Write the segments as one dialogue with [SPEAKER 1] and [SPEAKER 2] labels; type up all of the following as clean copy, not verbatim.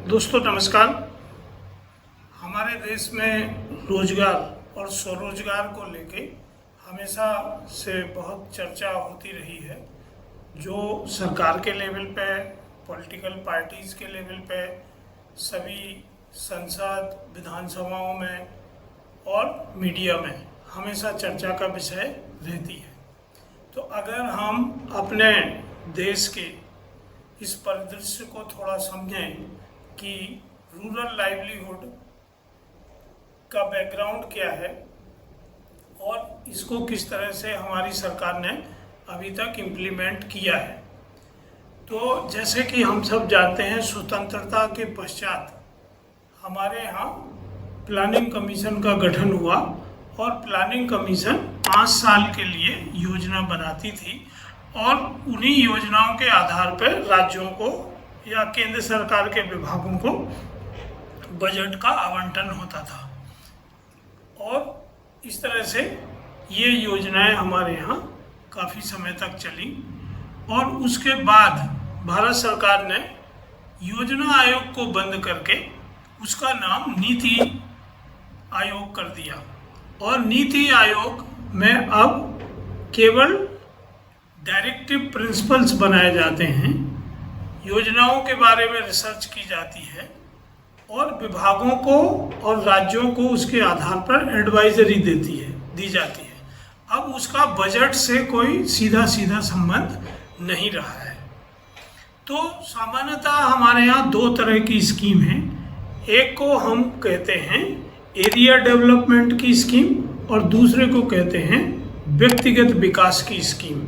[SPEAKER 1] दोस्तों नमस्कार। हमारे देश में रोजगार और स्वरोजगार को लेके हमेशा से बहुत चर्चा होती रही है। जो सरकार के लेवल पे, पॉलिटिकल पार्टीज़ के लेवल पे, सभी संसद विधानसभाओं में और मीडिया में हमेशा चर्चा का विषय रहती है। तो अगर हम अपने देश के इस परिदृश्य को थोड़ा समझें कि रूरल लाइवलीहुड का बैकग्राउंड क्या है और इसको किस तरह से हमारी सरकार ने अभी तक इम्प्लीमेंट किया है, तो जैसे कि हम सब जानते हैं, स्वतंत्रता के पश्चात हमारे यहाँ प्लानिंग कमीशन का गठन हुआ और प्लानिंग कमीशन 5 साल के लिए योजना बनाती थी और उन्हीं योजनाओं के आधार पर राज्यों को या केंद्र सरकार के विभागों को बजट का आवंटन होता था। और इस तरह से ये योजनाएं हमारे यहाँ काफ़ी समय तक चली और उसके बाद भारत सरकार ने योजना आयोग को बंद करके उसका नाम नीति आयोग कर दिया और नीति आयोग में अब केवल डायरेक्टिव प्रिंसिपल्स बनाए जाते हैं, योजनाओं के बारे में रिसर्च की जाती है और विभागों को और राज्यों को उसके आधार पर एडवाइजरी दी जाती है। अब उसका बजट से कोई सीधा संबंध नहीं रहा है। तो सामान्यतः हमारे यहाँ 2 तरह की स्कीम है। एक को हम कहते हैं एरिया डेवलपमेंट की स्कीम और दूसरे को कहते हैं व्यक्तिगत विकास की स्कीम।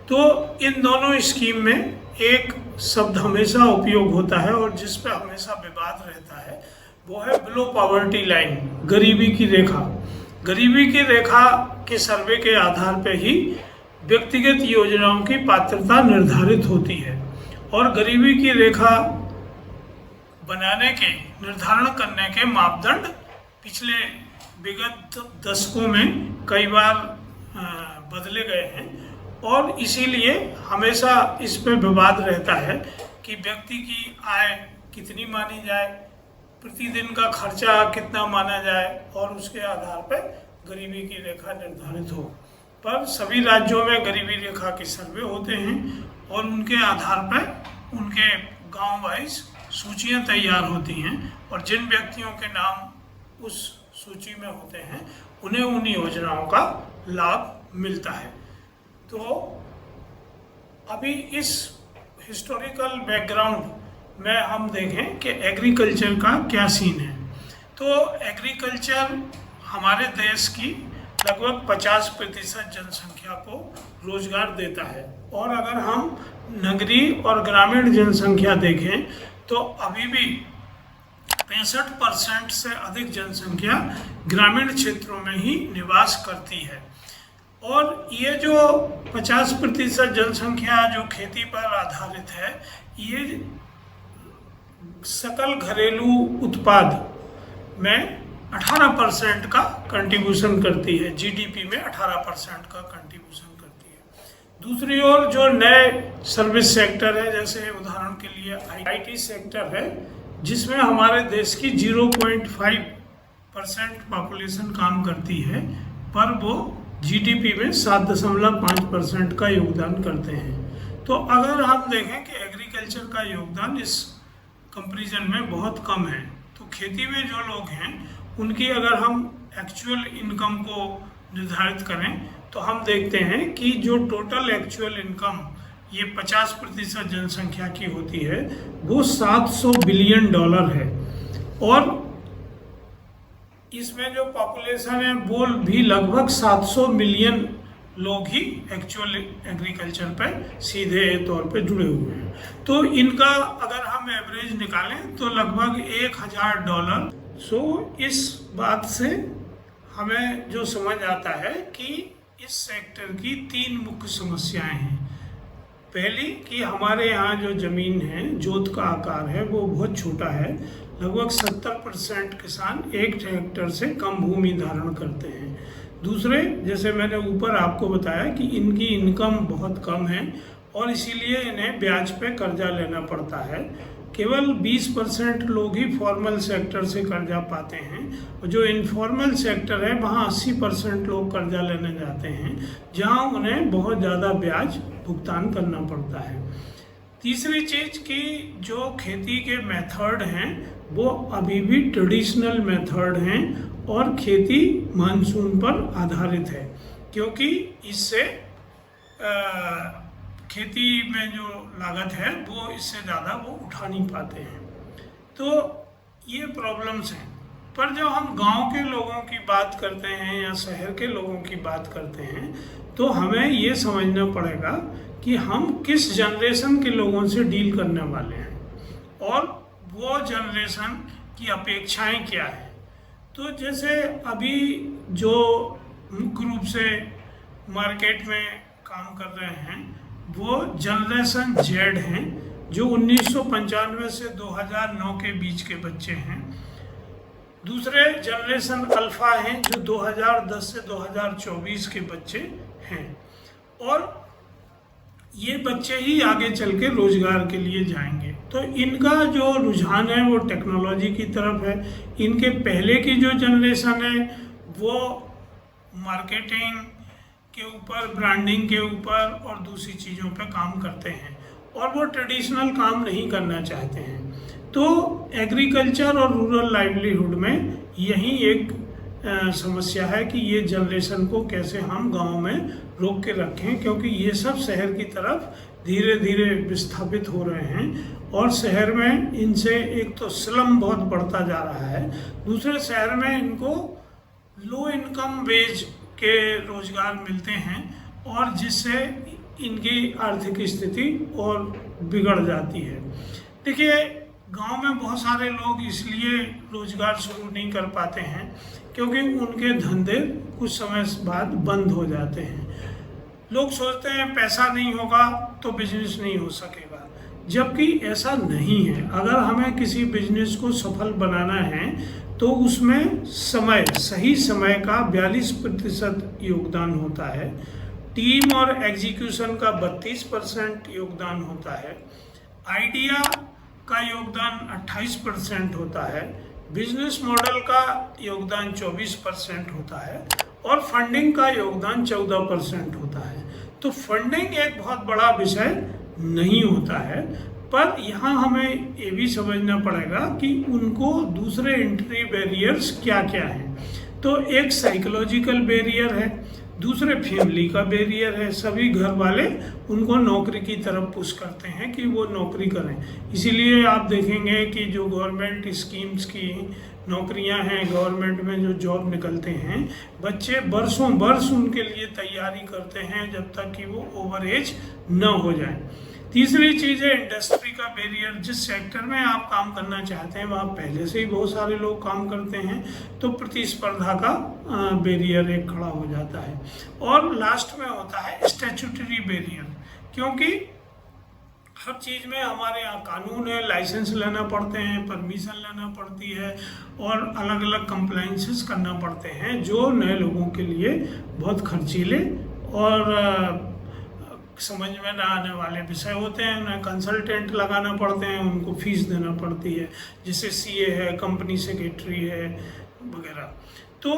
[SPEAKER 1] तो इन दोनों स्कीम में एक शब्द हमेशा उपयोग होता है और जिस पर हमेशा विवाद रहता है वो है बिलो पॉवर्टी लाइन, गरीबी की रेखा। गरीबी की रेखा के सर्वे के आधार पर ही व्यक्तिगत योजनाओं की पात्रता निर्धारित होती है और गरीबी की रेखा बनाने के, निर्धारण करने के मापदंड पिछले विगत दशकों में कई बार बदले गए हैं और इसीलिए हमेशा इस पे विवाद रहता है कि व्यक्ति की आय कितनी मानी जाए, प्रतिदिन का खर्चा कितना माना जाए और उसके आधार पर गरीबी की रेखा निर्धारित हो। पर सभी राज्यों में गरीबी रेखा के सर्वे होते हैं और उनके आधार पर उनके गांव वाइज सूचियां तैयार होती हैं और जिन व्यक्तियों के नाम उस सूची में होते हैं उन्हें उन योजनाओं का लाभ मिलता है। तो अभी इस हिस्टोरिकल बैकग्राउंड में हम देखें कि एग्रीकल्चर का क्या सीन है। तो एग्रीकल्चर हमारे देश की लगभग 50% जनसंख्या को रोजगार देता है और अगर हम नगरीय और ग्रामीण जनसंख्या देखें तो अभी भी 65% से अधिक जनसंख्या ग्रामीण क्षेत्रों में ही निवास करती है। और ये जो 50% जनसंख्या जो खेती पर आधारित है, ये सकल घरेलू उत्पाद में 18% का कंट्रीब्यूशन करती है, जीडीपी में 18% का कंट्रीब्यूशन करती है। दूसरी ओर जो नए सर्विस सेक्टर है, जैसे उदाहरण के लिए आईटी सेक्टर है, जिसमें हमारे देश की 0.5% पॉपुलेशन काम करती है, पर वो जीडीपी में 7.5% का योगदान करते हैं। तो अगर हम देखें कि एग्रीकल्चर का योगदान इस कंपैरिजन में बहुत कम है, तो खेती में जो लोग हैं उनकी अगर हम एक्चुअल इनकम को निर्धारित करें तो हम देखते हैं कि जो टोटल एक्चुअल इनकम ये 50% जनसंख्या की होती है वो $700 बिलियन है और इसमें जो पॉपुलेशन है वो भी लगभग 700 मिलियन लोग ही एक्चुअल एग्रीकल्चर पर सीधे तौर पे जुड़े हुए हैं। तो इनका अगर हम एवरेज निकालें तो लगभग $1000। सो इस बात से हमें जो समझ आता है कि इस सेक्टर की 3 मुख्य समस्याएं हैं। पहली कि हमारे यहाँ जो ज़मीन है, जोत का आकार है वो बहुत छोटा है। लगभग 70% किसान 1 हेक्टेयर से कम भूमि धारण करते हैं। दूसरे, जैसे मैंने ऊपर आपको बताया कि इनकी इनकम बहुत कम है और इसीलिए इन्हें ब्याज पे कर्जा लेना पड़ता है, केवल 20% लोग ही फॉर्मल सेक्टर से कर्जा पाते हैं, और जो इनफॉर्मल सेक्टर है वहाँ 80% लोग कर्जा लेने जाते हैं, जहाँ उन्हें बहुत ज़्यादा ब्याज भुगतान करना पड़ता है। तीसरी चीज़ कि जो खेती के मेथड हैं वो अभी भी ट्रेडिशनल मेथड हैं और खेती मानसून पर आधारित है, क्योंकि इससे खेती में जो लागत है वो इससे ज़्यादा वो उठा नहीं पाते हैं। तो ये प्रॉब्लम्स हैं। पर जब हम गांव के लोगों की बात करते हैं या शहर के लोगों की बात करते हैं तो हमें ये समझना पड़ेगा कि हम किस जनरेशन के लोगों से डील करने वाले हैं और वो जनरेशन की अपेक्षाएं क्या है। तो जैसे अभी जो मुख्य रूप से मार्केट में काम कर रहे हैं वो जनरेशन जेड हैं, जो 1995 से 2009 के बीच के बच्चे हैं। दूसरे जनरेशन अल्फा हैं जो 2010 से 2024 के बच्चे हैं, और ये बच्चे ही आगे चल के रोजगार के लिए जाएंगे। तो इनका जो रुझान है वो टेक्नोलॉजी की तरफ है। इनके पहले की जो जनरेशन है वो मार्केटिंग के ऊपर, ब्रांडिंग के ऊपर और दूसरी चीज़ों पे काम करते हैं और वो ट्रेडिशनल काम नहीं करना चाहते हैं। तो एग्रीकल्चर और रूरल लाइवलीहुड में यही एक समस्या है कि ये जनरेशन को कैसे हम गांव में रोक के रखें, क्योंकि ये सब शहर की तरफ धीरे धीरे विस्थापित हो रहे हैं और शहर में इनसे एक तो स्लम बहुत बढ़ता जा रहा है, दूसरे शहर में इनको लो इनकम वेज के रोजगार मिलते हैं और जिससे इनकी आर्थिक स्थिति और बिगड़ जाती है। देखिए, गांव में बहुत सारे लोग इसलिए रोजगार शुरू नहीं कर पाते हैं क्योंकि उनके धंधे कुछ समय बाद बंद हो जाते हैं। लोग सोचते हैं पैसा नहीं होगा तो बिजनेस नहीं हो सकेगा, जबकि ऐसा नहीं है। अगर हमें किसी बिजनेस को सफल बनाना है तो उसमें सही समय का 42% योगदान होता है, टीम और एग्जीक्यूशन का 32% योगदान होता है, आइडिया का योगदान 28% होता है, बिजनेस मॉडल का योगदान 24% होता है और फंडिंग का योगदान 14% होता है। तो फंडिंग एक बहुत बड़ा विषय नहीं होता है, पर यहाँ हमें ये भी समझना पड़ेगा कि उनको दूसरे एंट्री बैरियर्स क्या क्या हैं। तो एक साइकोलॉजिकल बैरियर है, दूसरे फैमिली का बैरियर है। सभी घर वाले उनको नौकरी की तरफ पुश करते हैं कि वो नौकरी करें। इसीलिए आप देखेंगे कि जो गवर्नमेंट स्कीम्स की नौकरियां हैं, गवर्नमेंट में जो जॉब निकलते हैं, बच्चे बरसों बरस उनके लिए तैयारी करते हैं जब तक कि वो ओवर एज न हो जाए। तीसरी चीज़ है इंडस्ट्री का बैरियर। जिस सेक्टर में आप काम करना चाहते हैं वहाँ पहले से ही बहुत सारे लोग काम करते हैं, तो प्रतिस्पर्धा का बैरियर एक खड़ा हो जाता है। और लास्ट में होता है स्टैट्यूटरी बैरियर, क्योंकि हर चीज़ में हमारे यहाँ कानून है, लाइसेंस लेना पड़ते हैं, परमिशन लेना पड़ती है और अलग अलग कंप्लाइंसेस करना पड़ते हैं, जो नए लोगों के लिए बहुत खर्चीले और समझ में ना आने वाले विषय होते हैं। उन्हें कंसल्टेंट लगाना पड़ते हैं, उनको फीस देना पड़ती है, जैसे सीए है, कंपनी सेक्रेटरी है वगैरह। तो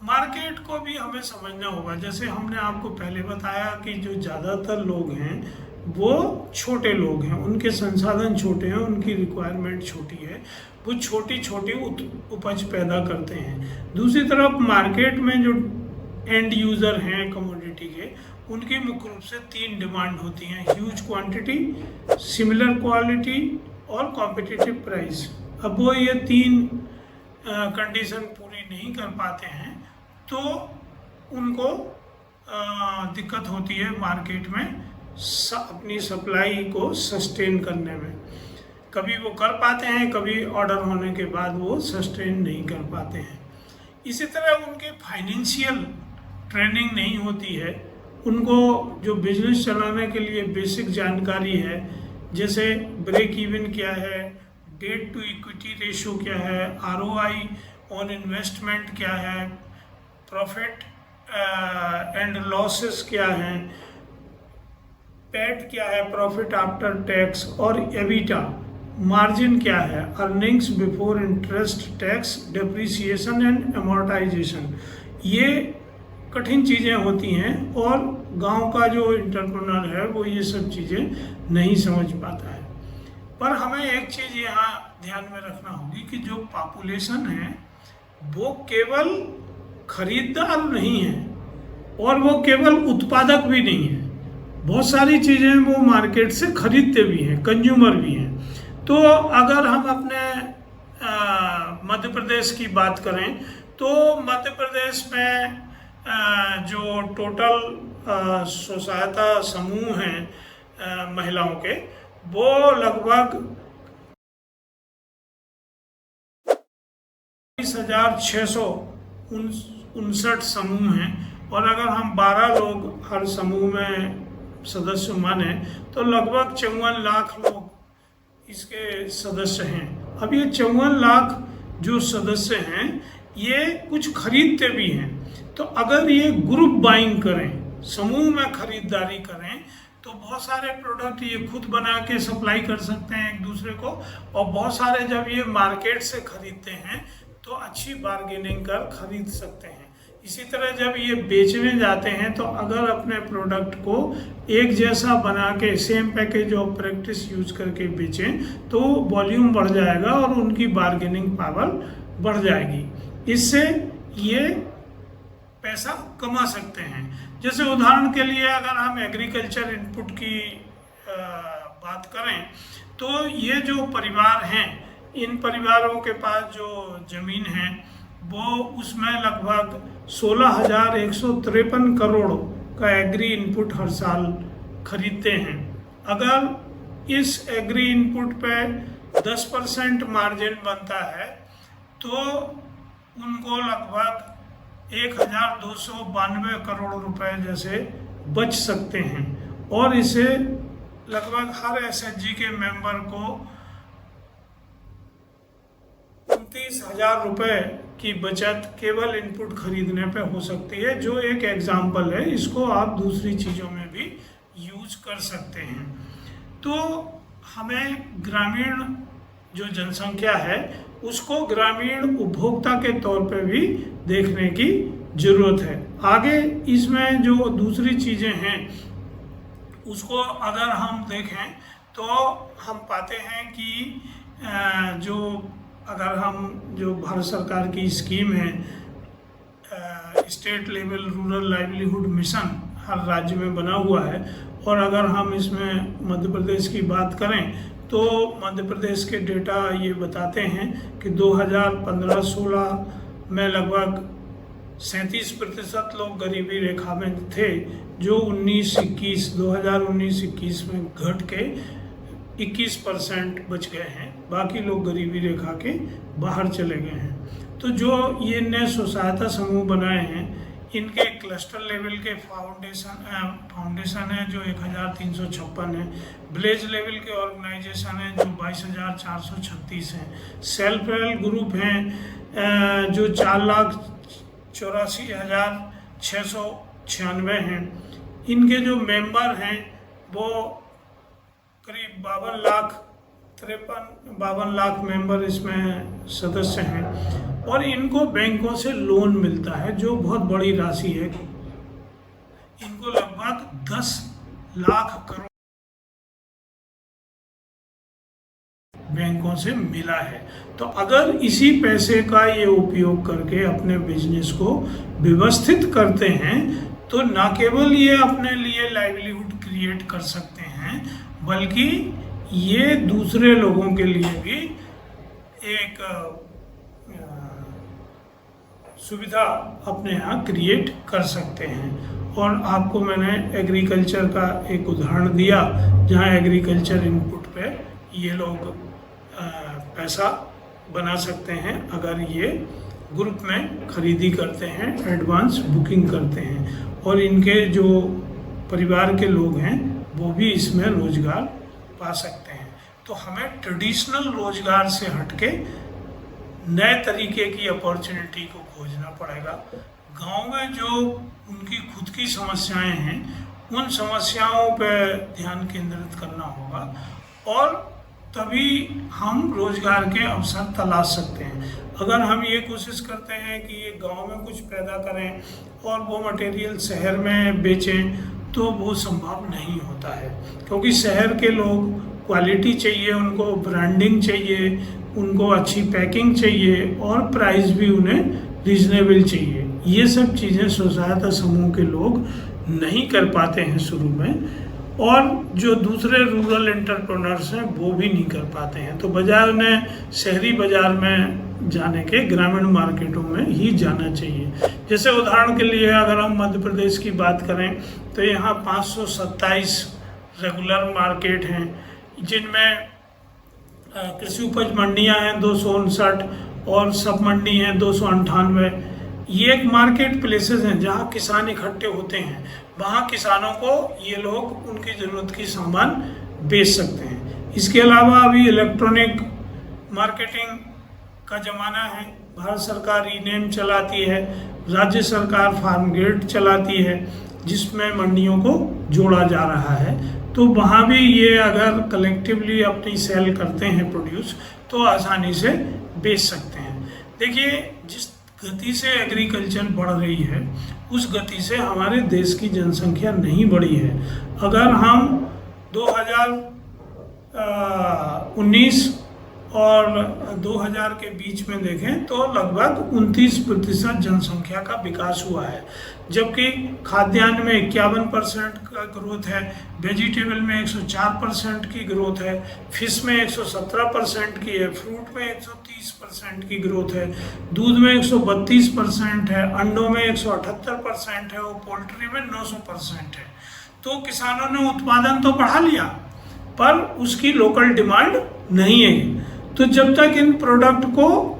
[SPEAKER 1] मार्केट को भी हमें समझना होगा। जैसे हमने आपको पहले बताया कि जो ज़्यादातर लोग हैं वो छोटे लोग हैं, उनके संसाधन छोटे हैं, उनकी रिक्वायरमेंट छोटी है, वो छोटी छोटी उपज पैदा करते हैं। दूसरी तरफ मार्केट में जो एंड यूज़र हैं कमोडिटी के, उनकी मुख्य रूप से 3 डिमांड होती हैं: ह्यूज क्वांटिटी, सिमिलर क्वालिटी और कॉम्पिटिटिव प्राइस। अब वो ये 3 कंडीशन पूरी नहीं कर पाते हैं तो उनको दिक्कत होती है मार्केट में अपनी सप्लाई को सस्टेन करने में। कभी वो कर पाते हैं, कभी ऑर्डर होने के बाद वो सस्टेन नहीं कर पाते हैं। इसी तरह उनके फाइनेंशियल ट्रेनिंग नहीं होती है, उनको जो बिजनेस चलाने के लिए बेसिक जानकारी है, जैसे ब्रेक इवन क्या है, डेट टू इक्विटी रेशो क्या है, आरओआई ऑन इन्वेस्टमेंट क्या है, प्रॉफिट एंड लॉसेस क्या हैं, पैट क्या है, प्रॉफिट आफ्टर टैक्स, और एबिटा मार्जिन क्या है, earnings before interest, tax, depreciation and amortisation, ये कठिन चीज़ें होती हैं और गांव का जो इंटरप्रेन्योर है वो ये सब चीज़ें नहीं समझ पाता है। पर हमें एक चीज़ यहाँ ध्यान में रखना होगी कि जो पॉपुलेशन है वो केवल खरीदार नहीं है और वो केवल उत्पादक भी नहीं है, बहुत सारी चीज़ें वो मार्केट से खरीदते भी हैं, कंज्यूमर भी हैं। तो अगर हम अपने मध्य प्रदेश की बात करें तो मध्य प्रदेश में जो टोटल स्वसहायता समूह हैं महिलाओं के, वो लगभग 20,659 समूह हैं और अगर हम 12 लोग हर समूह में सदस्य माने तो लगभग 54 लाख लोग इसके सदस्य हैं। अब ये 54 लाख जो सदस्य हैं ये कुछ खरीदते भी हैं, तो अगर ये ग्रुप बाइंग करें, समूह में खरीदारी करें, तो बहुत सारे प्रोडक्ट ये खुद बना के सप्लाई कर सकते हैं एक दूसरे को, और बहुत सारे जब ये मार्केट से खरीदते हैं तो अच्छी बार्गेनिंग कर खरीद सकते हैं। इसी तरह जब ये बेचने जाते हैं तो अगर अपने प्रोडक्ट को एक जैसा बना के same package of practice use करके बेचें तो वॉल्यूम बढ़ जाएगा और उनकी बार्गेनिंग पावर बढ़ जाएगी। इससे ये पैसा कमा सकते हैं। जैसे उदाहरण के लिए अगर हम एग्रीकल्चर इनपुट की बात करें तो ये जो परिवार हैं, इन परिवारों के पास जो ज़मीन है वो उसमें लगभग 16,153 करोड़ का एग्री इनपुट हर साल खरीदते हैं। अगर इस एग्री इनपुट पे 10% मार्जिन बनता है तो उनको लगभग 1,292 करोड़ रुपए जैसे बच सकते हैं और इसे लगभग हर एसएचजी के मेंबर को 29,000 रुपए की बचत केवल इनपुट खरीदने पे हो सकती है, जो एक एग्जाम्पल है। इसको आप दूसरी चीज़ों में भी यूज कर सकते हैं। तो हमें ग्रामीण जो जनसंख्या है उसको ग्रामीण उपभोक्ता के तौर पे भी देखने की ज़रूरत है। आगे इसमें जो दूसरी चीज़ें हैं उसको अगर हम देखें तो हम पाते हैं कि जो अगर हम जो भारत सरकार की स्कीम है state level rural livelihood mission हर राज्य में बना हुआ है, और अगर हम इसमें मध्य प्रदेश की बात करें तो मध्य प्रदेश के डेटा ये बताते हैं कि 2015-16 में लगभग 37% लोग गरीबी रेखा में थे, जो 2019-21 में घट के 21% बच गए हैं। बाकी लोग गरीबी रेखा के बाहर चले गए हैं। तो जो ये नए स्वसहायता समूह बनाए हैं इनके क्लस्टर लेवल के फाउंडेशन है जो 1,356 है, विलेज लेवल के ऑर्गेनाइजेशन है जो 22,436 हैं, सेल्फ हेल्प ग्रुप हैं जो 4,84,696 हैं। इनके जो मेंबर हैं वो करीब 52 लाख मेंबर इसमें सदस्य हैं, और इनको बैंकों से लोन मिलता है जो बहुत बड़ी राशि है। इनको लगभग 10 लाख करोड़ बैंकों से मिला है। तो अगर इसी पैसे का ये उपयोग करके अपने बिजनेस को व्यवस्थित करते हैं तो न केवल ये अपने लिए लाइवलीहुड क्रिएट कर सकते हैं बल्कि ये दूसरे लोगों के लिए भी एक सुविधा अपने यहाँ क्रिएट कर सकते हैं। और आपको मैंने एग्रीकल्चर का एक उदाहरण दिया जहाँ एग्रीकल्चर इनपुट पे ये लोग पैसा बना सकते हैं अगर ये ग्रुप में खरीदी करते हैं, एडवांस बुकिंग करते हैं, और इनके जो परिवार के लोग हैं वो भी इसमें रोजगार पा सकते हैं। तो हमें ट्रेडिशनल रोजगार से हटके नए तरीके की अपॉर्चुनिटी को खोजना पड़ेगा। गांव में जो उनकी खुद की समस्याएं हैं उन समस्याओं पर ध्यान केंद्रित करना होगा, और तभी हम रोजगार के अवसर तलाश सकते हैं। अगर हम ये कोशिश करते हैं कि ये गांव में कुछ पैदा करें और वो मटेरियल शहर में बेचें, तो वो संभव नहीं होता है, क्योंकि शहर के लोग क्वालिटी चाहिए, उनको ब्रांडिंग चाहिए, उनको अच्छी पैकिंग चाहिए और प्राइस भी उन्हें रीजनेबल चाहिए। ये सब चीज़ें स्वसहायता समूह के लोग नहीं कर पाते हैं शुरू में, और जो दूसरे रूरल एंटरप्रेन्योर्स हैं वो भी नहीं कर पाते हैं। तो बजाय उन्हें शहरी बाजार में जाने के ग्रामीण मार्केटों में ही जाना चाहिए। जैसे उदाहरण के लिए अगर हम मध्य प्रदेश की बात करें तो यहाँ 527 रेगुलर मार्केट हैं, जिनमें कृषि उपज मंडियाँ हैं 259 और सब मंडी हैं 298। ये एक मार्केट प्लेसेस हैं जहाँ किसान इकट्ठे होते हैं, वहाँ किसानों को ये लोग उनकी ज़रूरत की सामान बेच सकते हैं। इसके अलावा अभी इलेक्ट्रॉनिक मार्केटिंग का ज़माना है, भारत सरकार ई-नेम चलाती है, राज्य सरकार फार्म गेट चलाती है, जिसमें मंडियों को जोड़ा जा रहा है। तो वहाँ भी ये अगर कलेक्टिवली अपनी सेल करते हैं प्रोड्यूस, तो आसानी से बेच सकते हैं। देखिए, जिस गति से एग्रीकल्चर बढ़ रही है उस गति से हमारे देश की जनसंख्या नहीं बढ़ी है। अगर हम 2019 और 2000 के बीच में देखें तो लगभग 29% जनसंख्या का विकास हुआ है, जबकि खाद्यान्न में 51% का ग्रोथ है, वेजिटेबल में 104% की ग्रोथ है, फिश में 117% की है, फ्रूट में 130% की ग्रोथ है, दूध में 132% है, अंडों में 178% है और पोल्ट्री में 900% है। तो किसानों ने उत्पादन तो बढ़ा लिया, पर उसकी लोकल डिमांड नहीं है। तो जब तक इन प्रोडक्ट को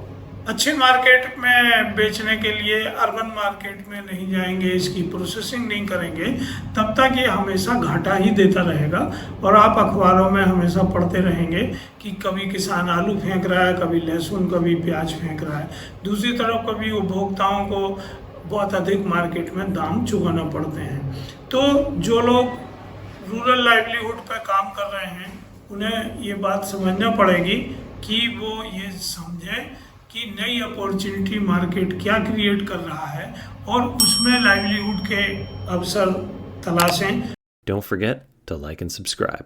[SPEAKER 1] अच्छे मार्केट में बेचने के लिए अर्बन मार्केट में नहीं जाएंगे, इसकी प्रोसेसिंग नहीं करेंगे, तब तक ये हमेशा घाटा ही देता रहेगा। और आप अखबारों में हमेशा पढ़ते रहेंगे कि कभी किसान आलू फेंक रहा है, कभी लहसुन, कभी प्याज फेंक रहा है। दूसरी तरफ कभी उपभोक्ताओं को बहुत अधिक मार्केट में दाम चुकाना पड़ते हैं। तो जो लोग रूरल लाइवलीहुड पर काम कर रहे हैं, उन्हें ये बात समझना पड़ेगी कि वो ये समझे कि नई अपॉर्चुनिटी मार्केट क्या क्रिएट कर रहा है और उसमें लाइवलीहुड के अवसर तलाशें।
[SPEAKER 2] Don't forget to like and subscribe.